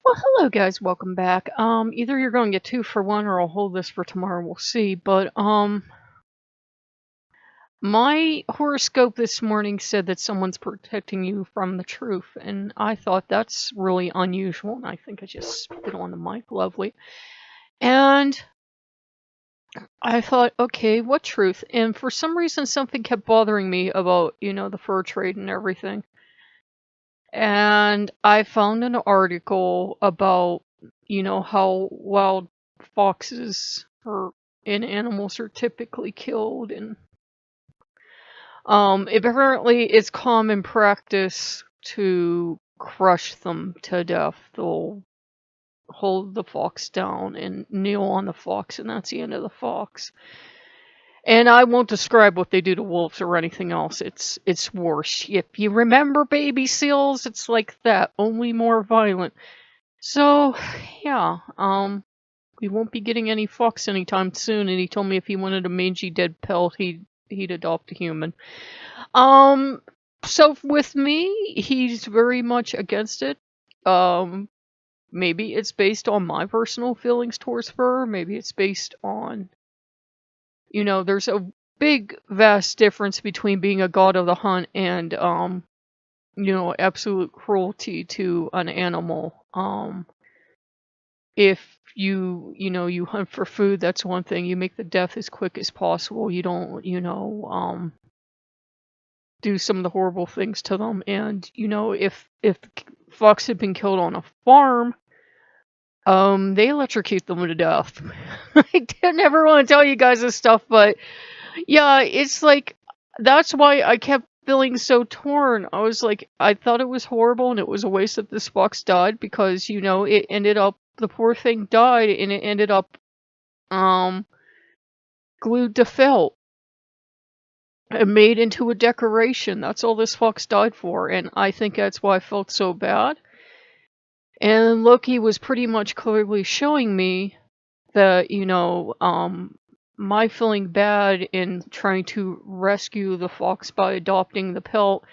Well, hello guys, welcome back. Either you're going to get 2 for 1 or I'll hold this for tomorrow, we'll see. But my horoscope this morning said that someone's protecting you from the truth, and I thought that's really unusual, and I think I just spit on the mic, lovely. And I thought, okay, what truth? And for some reason something kept bothering me about, the fur trade and everything. And I found an article about, how wild foxes or and animals are typically killed, and apparently it's common practice to crush them to death. They'll hold the fox down and kneel on the fox, and that's the end of the fox. And I won't describe what they do to wolves or anything else. It's worse. If you remember baby seals, it's like that, only more violent. So, yeah, we won't be getting any fox anytime soon, and he told me if he wanted a mangy dead pelt, he'd adopt a human. So with me, he's very much against it. Maybe it's based on my personal feelings towards fur, maybe it's based on, there's a big, vast difference between being a god of the hunt and, absolute cruelty to an animal. If you hunt for food, that's one thing. You make the death as quick as possible. You don't, do some of the horrible things to them. And, if fox had been killed on a farm, they electrocute them to death. I never want to tell you guys this stuff, but yeah, it's like, that's why I kept feeling so torn. I was like, I thought it was horrible and it was a waste that this fox died because, it ended up, the poor thing died and it ended up, glued to felt and made into a decoration. That's all this fox died for, and I think that's why I felt so bad. And Loki was pretty much clearly showing me that, my feeling bad in trying to rescue the fox by adopting the pelt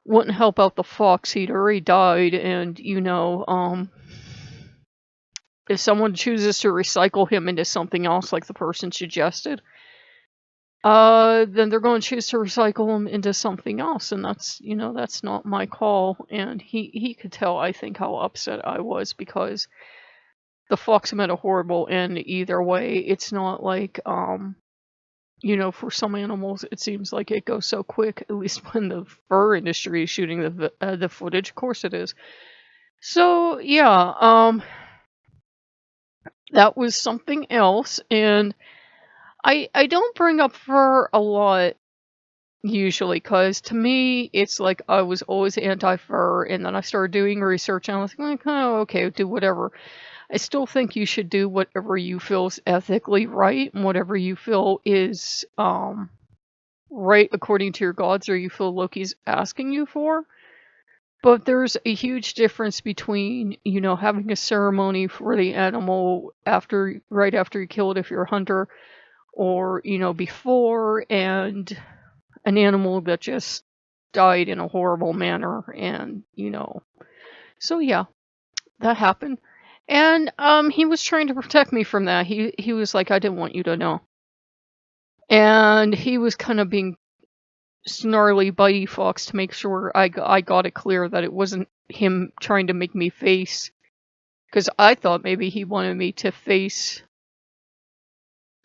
wouldn't help out the fox. He'd already died, and, if someone chooses to recycle him into something else like the person suggested, then they're going to choose to recycle him into something else, and that's not my call. And he could tell, I think, how upset I was because the fox meant a horrible end either way. It's not like, for some animals, it seems like it goes so quick, at least when the fur industry is shooting the footage. Of course it is. So, yeah, that was something else, and I don't bring up fur a lot usually, because to me, it's like I was always anti-fur, and then I started doing research, and I was like, oh, okay, do whatever. I still think you should do whatever you feel is ethically right, and whatever you feel is right according to your gods, or you feel Loki's asking you for. But there's a huge difference between, having a ceremony for the animal right after you kill it if you're a hunter, or, before, and an animal that just died in a horrible manner. And, so yeah, that happened. And he was trying to protect me from that. He was like, I didn't want you to know. And he was kind of being snarly bitey fox to make sure I got it clear that it wasn't him trying to make me face, because I thought maybe he wanted me to face,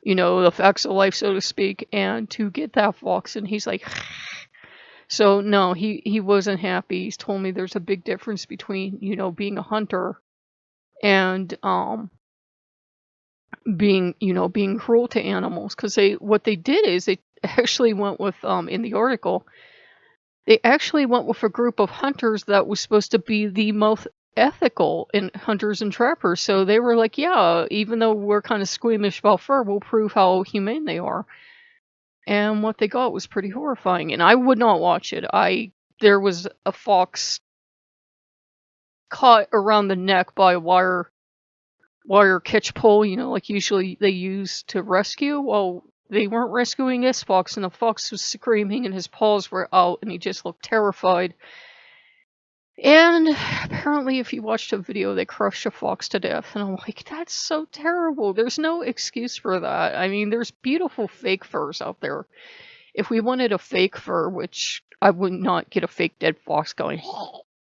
the facts of life, so to speak, and to get that fox. And he's like, so no, he wasn't happy. He's told me there's a big difference between, being a hunter and being cruel to animals. Because what they did is they actually went with, in the article, they actually went with a group of hunters that was supposed to be the most ethical in hunters and trappers. So they were like, yeah, even though we're kind of squeamish about fur, we'll prove how humane they are. And what they got was pretty horrifying, and I would not watch it. There was a fox caught around the neck by a wire catch pole, like usually they use to rescue. Well, they weren't rescuing this fox, and the fox was screaming and his paws were out and he just looked terrified. And apparently, if you watched a video, they crushed a fox to death. And I'm like, that's so terrible. There's no excuse for that. I mean, there's beautiful fake furs out there. If we wanted a fake fur, which I would not get a fake dead fox going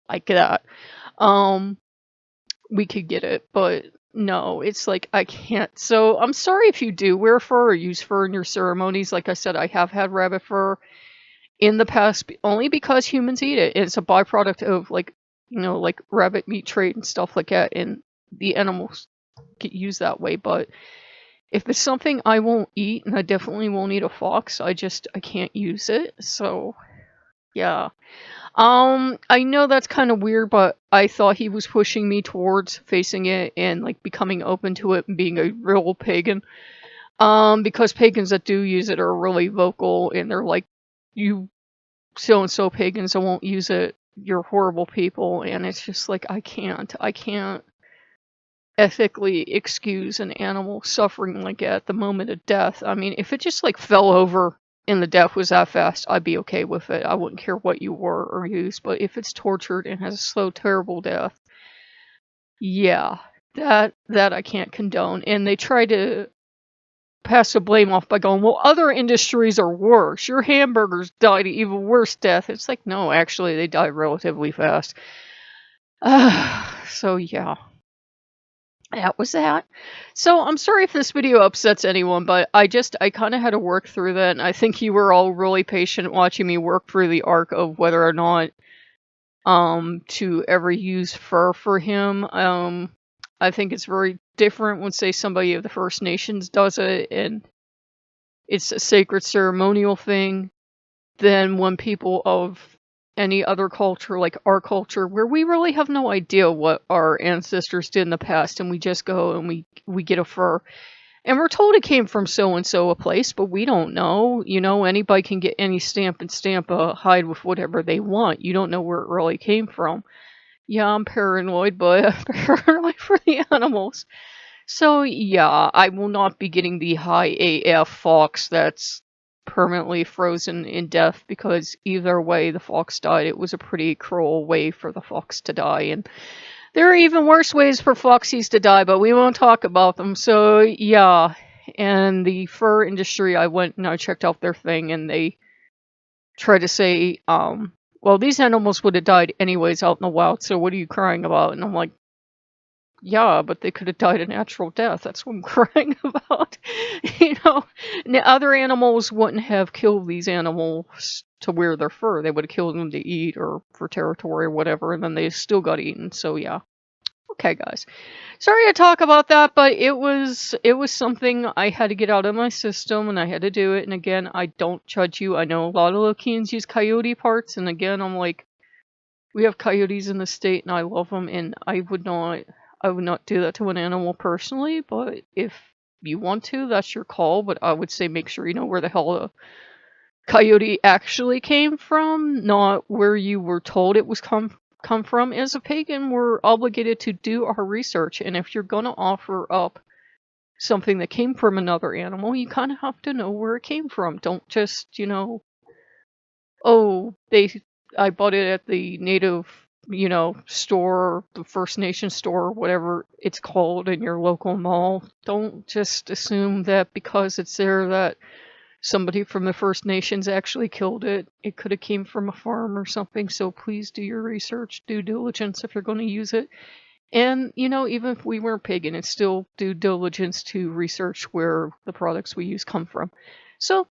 like that, we could get it. But no, it's like, I can't. So I'm sorry if you do wear fur or use fur in your ceremonies. Like I said, I have had rabbit fur in the past only because humans eat it. It's a byproduct of, like, like rabbit meat trade and stuff like that, and the animals get used that way. But if it's something I won't eat, and I definitely won't eat a fox, I can't use it. So yeah. I know that's kind of weird, but I thought he was pushing me towards facing it and like becoming open to it and being a real pagan. Because pagans that do use it are really vocal, and they're like, you so-and-so pagans that won't use it, you're horrible people. And it's just like, I can't ethically excuse an animal suffering like at the moment of death. I mean, if it just like fell over and the death was that fast, I'd be okay with it. I wouldn't care what you were or used. But if it's tortured and has a slow, terrible death, yeah, that I can't condone. And they try to pass the blame off by going, well, other industries are worse. Your hamburgers died an even worse death. It's like, no, actually, they died relatively fast. So yeah, that was that. So I'm sorry if this video upsets anyone, but I kind of had to work through that. And I think you were all really patient watching me work through the arc of whether or not to ever use fur for him. I think it's very different when, say, somebody of the First Nations does it and it's a sacred ceremonial thing, than when people of any other culture, like our culture, where we really have no idea what our ancestors did in the past, and we just go and we get a fur. And we're told it came from so-and-so a place, but we don't know. Anybody can get any stamp and stamp a hide with whatever they want. You don't know where it really came from. Yeah, I'm paranoid, but I'm paranoid for the animals. So yeah, I will not be getting the high AF fox that's permanently frozen in death, because either way the fox died, it was a pretty cruel way for the fox to die. And there are even worse ways for foxies to die, but we won't talk about them. So yeah, and the fur industry, I went and I checked out their thing, and they try to say, well, these animals would have died anyways out in the wild, so what are you crying about? And I'm like, yeah, but they could have died a natural death. That's what I'm crying about. Other animals wouldn't have killed these animals to wear their fur. They would have killed them to eat or for territory or whatever, and then they still got eaten. So yeah. Okay, guys. Sorry to talk about that, but it was something I had to get out of my system, and I had to do it. And again, I don't judge you. I know a lot of Lokeans use coyote parts, and again, I'm like, we have coyotes in the state, and I love them, and I would not do that to an animal personally. But if you want to, that's your call. But I would say make sure you know where the hell the coyote actually came from, not where you were told it was come from. As a pagan, we're obligated to do our research, and if you're going to offer up something that came from another animal, you kind of have to know where it came from. Don't just, oh, I bought it at the native, store, the First Nation store, whatever it's called in your local mall. Don't just assume that because it's there that somebody from the First Nations actually killed it. It could have came from a farm or something. So please do your research, due diligence if you're going to use it. And, even if we weren't pagan, it's still due diligence to research where the products we use come from. So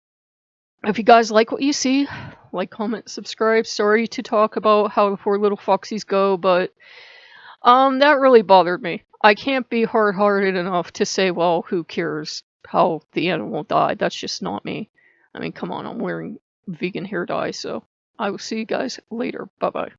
if you guys like what you see, like, comment, subscribe. Sorry to talk about how the poor little foxies go, but that really bothered me. I can't be hard-hearted enough to say, well, who cares how the animal died? That's just not me. I mean, come on, I'm wearing vegan hair dye, so I will see you guys later. Bye-bye.